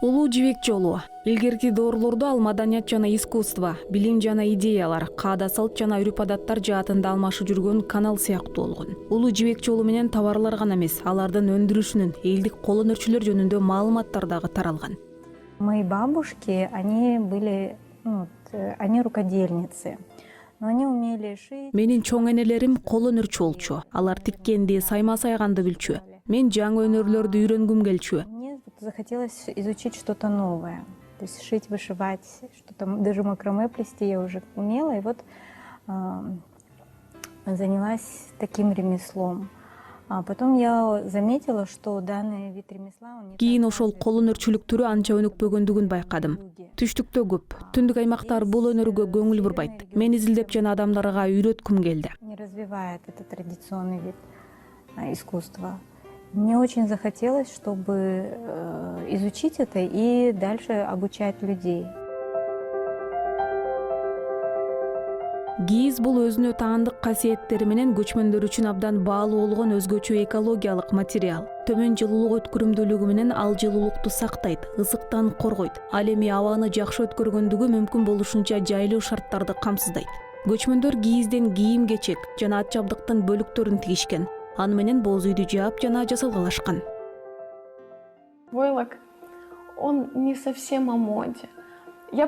Улуу жибек жолу. Илгерки доорлордо ал маданият жана искусство, билим жана идеялар, каада салт жана үрүп-адаттар жаатында алмашып жүргөн канал сыяктуу болгон. Улуу жибек жолу менен товарлар гана эмес, алардын өндүрүшүнүн, элдик кол өнөрчүлөр жөнүндө маалыматтар дагы таралган. Мои бабушки, они были, они рукодельницы. Но они умели шить. Менин чоң энелерим кол өнөрчү болчу. Алар тиккенди, сайма сайганды билчү. Мен жаңы өнөрлөрдү үйрөнгүм келчү. Мне захотелось изучить что-то новое. То есть шить, вышивать, что-то, даже макраме плести я уже умела. И вот занялась таким ремеслом. А потом я заметила, что данный вид ремесла... Кийин ошол кол өнөрчүлүк түрү анча өнүкпөгөндүгүн байкадым. Түштүктө көп, түндүк аймактар бул өнөргө көңүл бурбайт. Мен изилдеп жана адамдарга үйрөткүм келди. Не развивает этот традиционный вид искусства. Мне очень захотелось, чтобы изучить это и дальше обучать людей. Кийиз бул өзүнө таандык касиеттери менен көчмөндөр үчүн абдан баалуу болгон өзгөчө экологиялык материал. Төмөн жылуулук өткөрүмдүүлүгү менен ал жылуулукту сактайт, ысыктан коргойт. Ал эми абаны жакшы өткөргөндүгү мүмкүн болушунча жайлуу шарттарды камсыздайт. Көчмөндөр кийизден кийим-кечек жана ат жабдыктын бөлүктөрүн тигишкен. Аны менен боз үйдү жаап жана жасалгалашкан. Войлок, он не совсем о моде. Я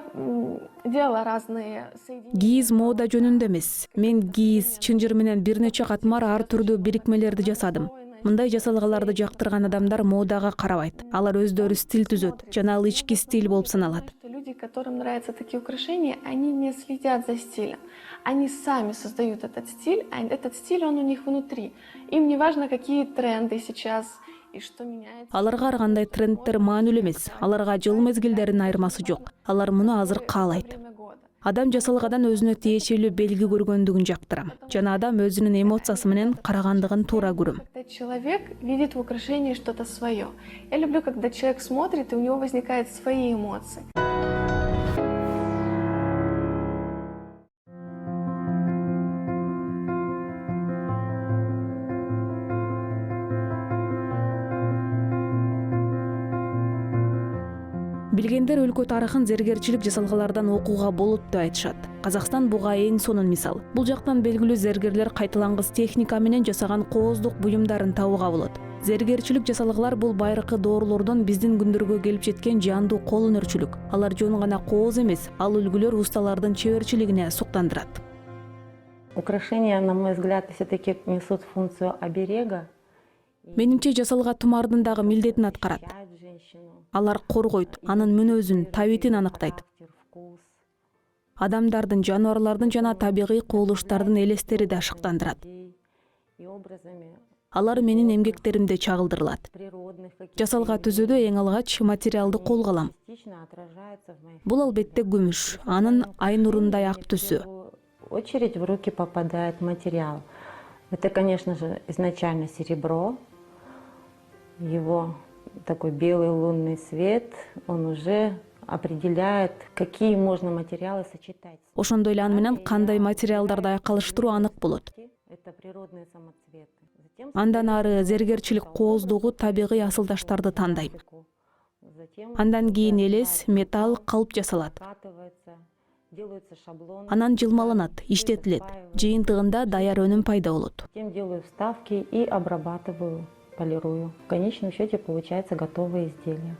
делала разные соединения. Кийиз мода жөнүндө эмес. Мен кийиз чынжыр менен бир нече катмар ар түрдүү бирикмелерди жасадым. Мындай жасалгаларды жактырган адамдар модага карабайт. Алар өздөрү стиль түзөт жана ал ички стиль болуп саналат. Люди, которым нравятся такие украшения, они не следят за стилем. Они сами создают этот стиль, а этот стиль, он у них внутри. Им не важно, какие тренды сейчас и что меняется. Аларга ар кандай трендтер маанилүү эмес. Аларга жыл мезгилдеринин айырмасы жок. Алар муну азыр каалайт. Адам жасалгадан өзүнө тиешелүү белги көргөндүгүн жактырам. Жана адам өзүнүн эмоциясы менен карагандыгын туура көрөм. Когда человек видит в украшении что-то свое. Я люблю, когда человек смотрит, и у него возникают свои эмоции. Билгендер өлкө тарыхын зергерчилик жасалгалардан окууга болот деп айтышат. Казакстан буга эң сонун мисал. Бул жактан белгилүү зергерлер кайталангыс техника менен жасаган кооздук буюмдарын табууга болот. Зергерчилик жасалгалар бул байыркы доорлордон биздин күндөргө келип жеткен жандуу кол өнөрчүлүк. Алар жөн гана кооз эмес, ал үлгүлөр усталардын чеберчилигине суктандырат. Украшения, на мой взгляд, все-таки несут функцию оберега. Менимче жасалга тумардын дагы милдетин аткарат. Алар коргойт, анын мүнөзүн, табитин аныктайт. Адамдардын, жаныбарлардын жана табигый кубулуштардын элестери да шыктандырат. Алар менин эмгектеримде чагылдырылат. Жасалга түзүүдө эң алгач материалды колго алам. Бул албетте күмүш, анын ай нурундай ак түсү. Очередь в руки попадает материал. Это, конечно же, изначально серебро. Его такой белый лунный свет, он уже определяет, какие можно материалы сочетать. Ошондой эле аны менен кандай материалдарды айкалыштыруу анык болот. Это природные самоцветы. Андан ары зергерчилик кооздугу табигый асылдаштарды тандайм. Андан кийин элес, металл, калп жасалат. Анан жылмаланат, иштетилет. Жыйынтыгында даяр өнүм пайда болот. Затем делаю вставки и обрабатываю, полирую. В конечном счете получается готовое изделие.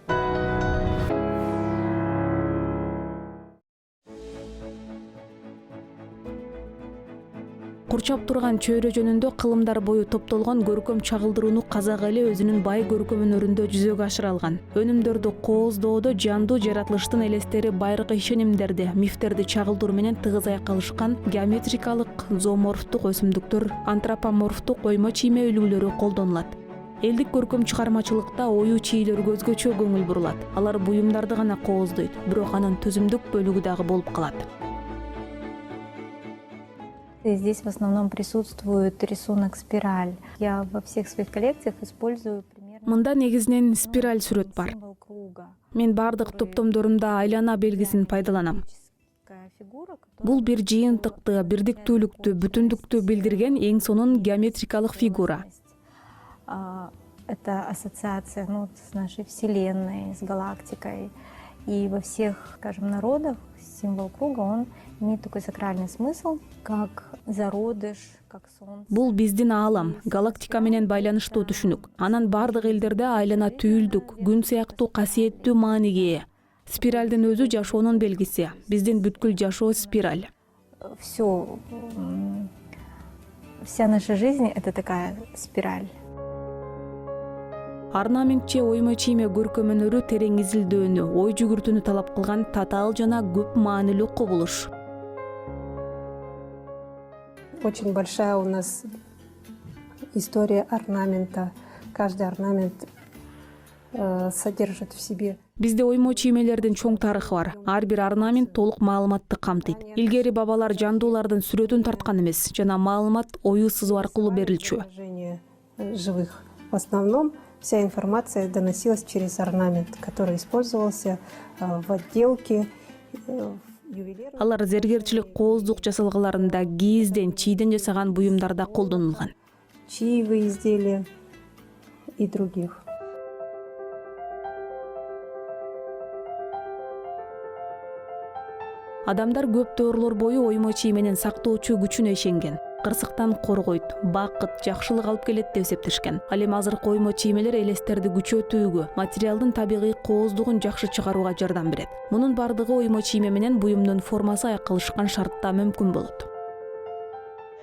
Курчап турган чөйрө жөнүндө кылымдар бою топтолгон көркөм чагылдырууну казак эли өзүнүн бай көркөм өнөрүндө жүзөгө ашыра алган. Өнүмдөрдү кооздоодо жандуу жаратылыштын элестери байыркы ишенимдерди, мифтерди чагылдыруу менен тыгыз айкалышкан геометрикалык, зооморфтук өсүмдүктөр, антропоморфтук оймо чийме үлгүлөрү колдонулат. Элдик көркөм чыгармачылыкта ою чийлөргө өзгөчө көңүл бурулат. Алар буюмдарды гана кооздойт, бирок анын түзүмдүк бөлүгү дагы болуп калат. Здесь в основном присутствует рисунок спираль. Я во всех своих коллекциях использую примерно... Мында негизинен спираль сүрөт бар. Мен бардык топтомдорумда айлана белгисин пайдаланам. Бул бир жыйынтыкты, бирдиктүүлүктү, бүтүндүктү билдирген эң сонун геометрикалык фигура. это ассоциация с нашей Вселенной, с галактикой. И во всех, скажем, народах символ круга, он имеет такой сакральный смысл, как зародыш, как солнце. Бул биздин аалам, галактика менен байланыштуу түшүнүк. Анан бардык элдерде айлана түйүлдүк, күн сыяктуу касиеттүү мааниге ээ. Спиральдин өзү жашоонун белгиси. Биздин бүткүл жашоо спираль. Вся наша жизнь — это такая спираль. Орнаментче оймо чийме көркөмөнөрү терең изилдөөнү, ой жүгүртүүнү талап кылган татаал жана көп маанилүү кубулуш. Очень большая у нас история орнамента. Каждый орнамент содержит в себе. Бизде оймо чиймелердин чоң тарыхы бар. Ар бир орнамент толук маалыматты камтыйт. Илгери бабалар жандуулардын сүрөтүн тарткан эмес, жана маалымат ою сызуу аркылуу берилчү. Изображение живых. В основном вся информация доносилась через орнамент, который использовался в отделке. Алар зергерчилик, кооздук жасалгаларында кийизден, чийден жасаган буюмдарда колдонулган. Чиевые изделия и других. Адамдар көп доорлор бою оймо чий менен сактоочу күчүнө ишенген. Кырсыктан коргойт, бакыт, жакшылык алып келет деп эсептешкен. Ал эми азыркы оймо чиймелер элестерди күчөтүүгө, материалдын табигый кооздугун жакшы чыгарууга жардам берет. Мунун бардыгы оймо чийме менен буюмдун формасы айкалышкан шартта мүмкүн болот.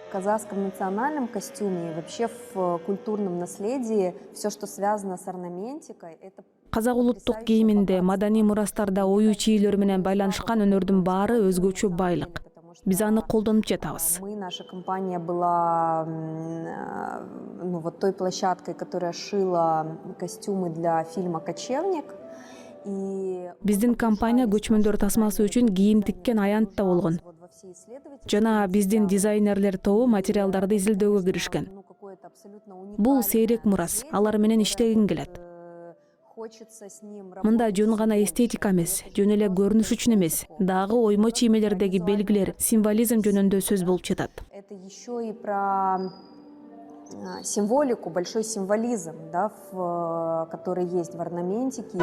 В казахском национальном костюме и вообще в культурном наследии все, что связано с орнаментикой, это... Казак улуттук кийиминде, маданий мурастарда ою чийлөр менен байланышкан өнөрдүн баары өзгөчө байлык. Биз аны колдонуп жатабыз. Наша компания была той площадкой, которая шила костюмы для фильма «Кочевник». Биздин компания көчмөндөр тасмасы үчүн кийим тиккен аянтта болгон. Жана биздин дизайнерлер тобу материалдарды изилдөөгө киришкен. Бул сейрек мурас, алар менен иштегим келет. Мында жөн гана эстетика эмес, жөн эле көрүнүш үчүн эмес, дагы оймо чиймелердеги белгилер, символизм жөнүндө сөз болуп жатат. Это еще и про символику, большой символизм, да, который есть в орнаментике.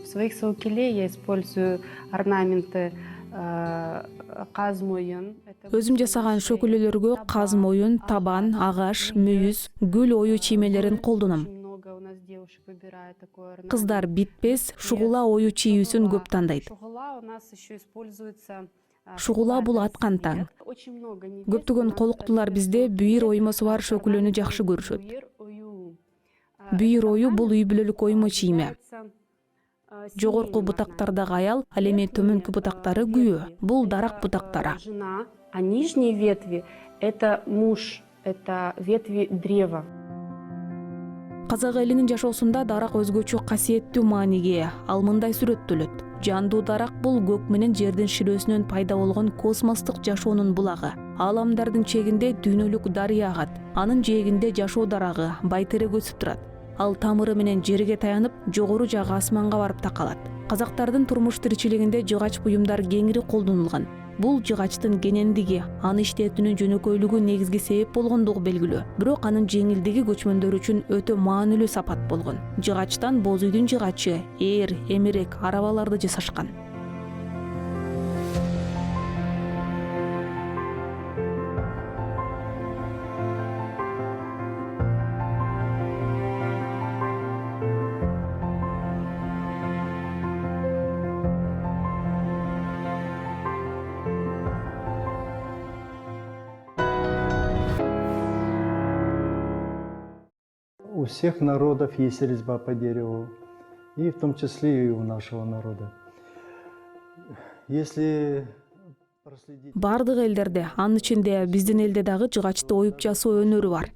В своих саукеле я использую орнаменты каз моюн. Өзүм жасаган шөкөлөлөргө каз моюн, табан, агаш, мүйүз, гүл ою чиймелерин колдоном. Кыздар битпес, шугула ою чийүүсүн көп тандайт. Шугула бул аткан таң. Көптөгөн колуктулар бизде бүйүр оймосу бар шөкөлөнү жакшы көрүшөт. Бүйүр ою бул үй бүлөлүк оймо чийме. Жогорку бутактардагы аял, ал эми төмөнкү бутактары күйөө. Бул дарак бутактары. А нижние ветви — это муж, это ветви древа. Казак элинин жашоосунда дарак өзгөчө касиеттүү мааниге ээ. Ал мындай сүрөттөлөт. Жандуу дарак бул көк менен жердин ширөөсүнөн пайда болгон космостук жашоонун булагы. Ааламдардын чегинде дүйнөлүк дарыя агат. Анын жээгинде жашоо дарагы, байтерек өсүп турат. Ал тамыры менен жерге таянып, жогору жагы асманга барып такалат. Казактардын турмуш тиричилигинде жыгач буюмдар кеңири колдонулган. Бул жыгачтын кенендиги, аны иштетүүнүн жөнөкөйлүгү негизги себеп болгондугу белгилүү. Бирок анын жеңилдиги көчмөндөр үчүн өтө маанилүү сапат болгон. Жыгачтан боз үйдүн жыгачы, ээр, эмерек, арабаларды жасашкан. У всех народов есть резьба по дереву, и в том числе и у нашего народа. Если проследить... Бардык элдерде, анын ичинде биздин элде дагы жыгачты оюп жасоо өнөрү бар.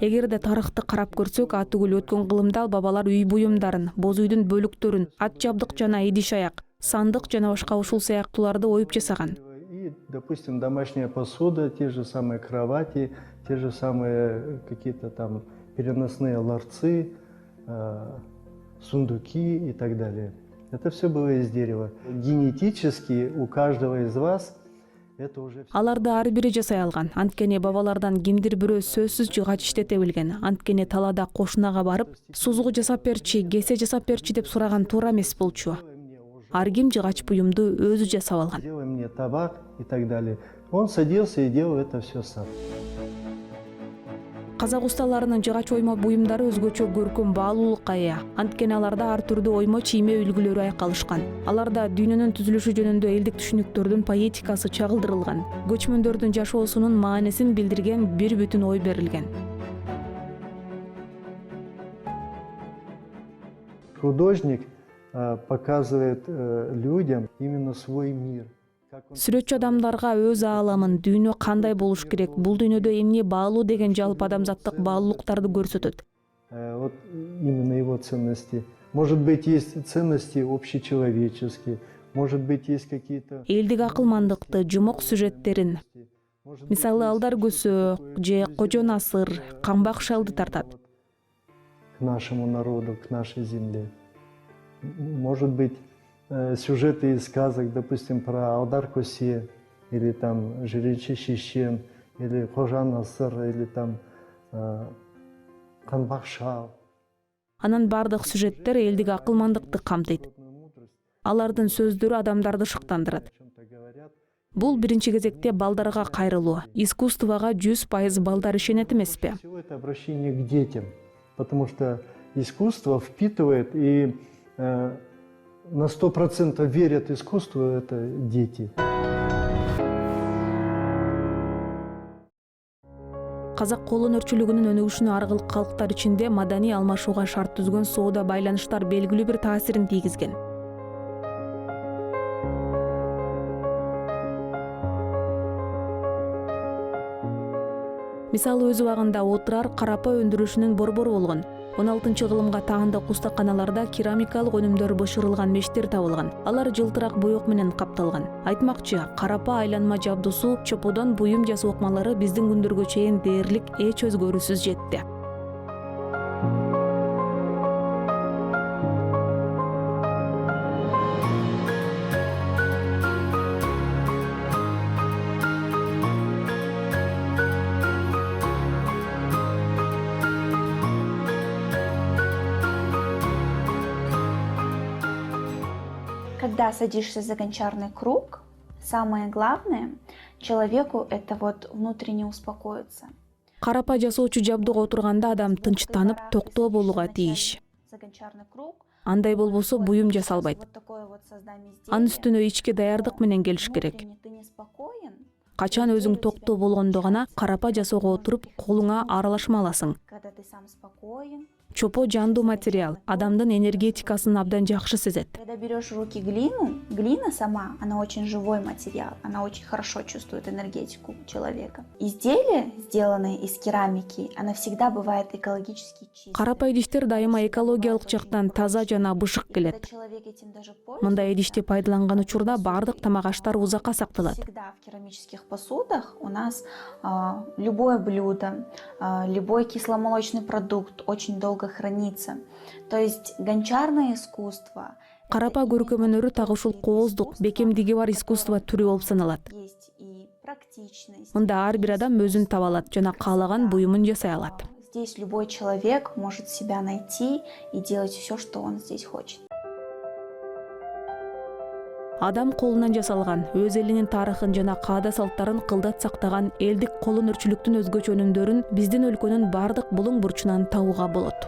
Эгерде тарыхты карап көрсөк, атүгүл өткөн кылымда бабалар үй буюмдарын, боз үйдүн бөлүктөрүн, ат жабдык жана идиш аяк, сандык жана башка ушул сыяктууларды оюп жасаган. И, допустим, домашняя посуда, те же самые кровати, те же самые какие-то там переносные ларцы, сундуки и так далее. Это все было из дерева. Генетически у каждого из вас это уже... Аларды ар бири жасай алган. Анткени бабалардан кимдир бирөө сөзсүз жыгач иштете билген. Анткени талаада кошунага барып, сузгу жасап берчи, кесе жасап берчи деп сураган туура эмес болчу. Ар ким жыгач буюмду өзү жасап алган. Делай мне табак и так далее. Он садился и делал это все сам. Казак усталарынын жыгач оймо буюмдары өзгөчө көркөм баалуулукка ээ. Анткени аларда ар түрдүү оймо чийме үлгүлөрү айкалышкан. Аларда дүйнөнүн түзүлүшү жөнүндө элдик түшүнүктөрдүн поэтикасы чагылдырылган. Көчмөндөрдүн жашоосунун маанисин билдирген бир бүтүн ой берилген. Художник показывает людям именно свой мир. Сүрөтчү адамдарга өз ааламын, дүйнө кандай болуш керек, бул дүйнөдө эмне баалуу деген жалпы адамзаттык баалуулуктарды көрсөтөт. Вот именно его ценности. Может быть, есть ценности общечеловеческие, может быть, есть какие-то... Элдик акылмандыкты, жумок сюжеттерин, мисалы Алдар Көсөк же Кожо Насыр, Камбак Шалды тартат. К нашему народу, к нашей земле. Может быть, сюжеты из сказок, допустим, про Алдар Көсе, или там Жиренче Шишен, или Кожо Насыр, или там Камбак Шал. Анан бардык сюжеттер элдик акылмандыкты камтыйт. Алардын сөздөрү адамдарды шыктандырат. Бул биринчи кезекте балдарга кайрылуу. Искусствого 100% балдар ишенет эмеспи? Все это обращение к детям, потому что искусство впитывает и на 100% верят искусству это дети. Казак колун өрчүлүгүнүн өнүгүшүнө ар кыл калктар ичинде маданий алмашууга шарт түзгөн соода байланыштар белгилүү бир таасирин тийгизген. Мисалы өз убагында отурар карапа өндүрүшүнүн борбору болгон. 16-кылымга таандык устаканаларда керамикалык өнүмдөр бышырылган мештер табылган. Алар жылтырак боек менен капталган. Айтмакчы, карапа айланма жабдусу, чоподон буюм жасоо ыкмалары биздин күндөргө чейин дээрлик эч өзгөрүүсүз жетти. Когда садишься за гончарный круг, самое главное человеку это вот внутренне успокоиться. Карапа жасоочу жабдуга отурганда адам тынчтанып, токтоо болууга тийиш. Андай болбосо буюм жасалбайт. Анын үстүнө ички даярдык менен келиш керек. Качан өзүң токтоо болгондо гана карапа жасоого отуруп, колуңа аралашма аласың. Чопо жандуу материал, адамдын энергетикасын абдан жакшы сезет. Когда берешь в руки глину, глина сама, она очень живой материал, она очень хорошо чувствует энергетику человека. Изделие, сделанное из керамики, оно всегда бывает экологически чистым. Карапа идиштер дайыма экологиялык жактан таза жана бышык келет. Мындай идишти пайдаланган учурда бардык тамак аштар узакка сакталат. Всегда в керамических посудах у нас любое блюдо, любой кисломолочный продукт очень долго хранится. То есть гончарное искусство. Карапа көркөм өнөрү так ушул кооздук, бекемдиги бар искусство түрү болуп саналат. Мында ар бир адам өзүн таба алат жана каалаган буюмун жасай алат. Здесь любой человек может себя найти и делать все, что он здесь хочет. Адам колунан жасалган, өз элинин тарыхын жана каада салттарын кылдат сактаган элдик колун өрчүлүктүн өзгөчө өнүмдөрүн биздин өлкөнүн бардык булуң бурчунан табууга болот.